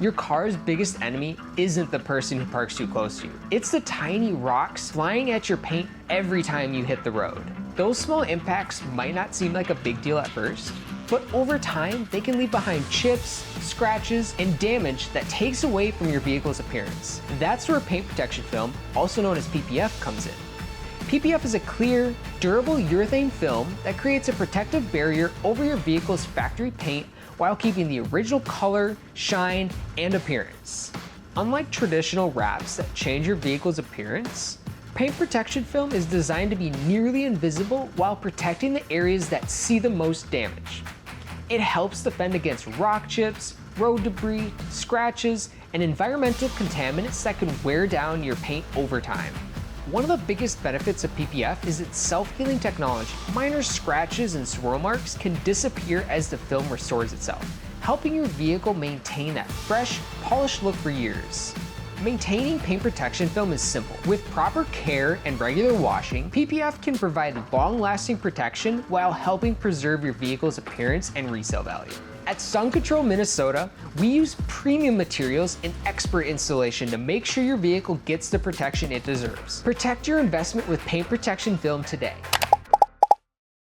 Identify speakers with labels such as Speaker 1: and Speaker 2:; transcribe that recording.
Speaker 1: Your car's biggest enemy isn't the person who parks too close to you. It's the tiny rocks flying at your paint every time you hit the road. Those small impacts might not seem like a big deal at first, but over time, they can leave behind chips, scratches, and damage that takes away from your vehicle's appearance. That's where paint protection film, also known as PPF, comes in. PPF is a clear, durable urethane film that creates a protective barrier over your vehicle's factory paint while keeping the original color, shine, and appearance. Unlike traditional wraps that change your vehicle's appearance, paint protection film is designed to be nearly invisible while protecting the areas that see the most damage. It helps defend against rock chips, road debris, scratches, and environmental contaminants that can wear down your paint over time. One of the biggest benefits of PPF is its self-healing technology. Minor scratches and swirl marks can disappear as the film restores itself, helping your vehicle maintain that fresh, polished look for years. Maintaining paint protection film is simple. With proper care and regular washing, PPF can provide long-lasting protection while helping preserve your vehicle's appearance and resale value. At Sun Control Minnesota, we use premium materials and expert installation to make sure your vehicle gets the protection it deserves. Protect your investment with paint protection film today.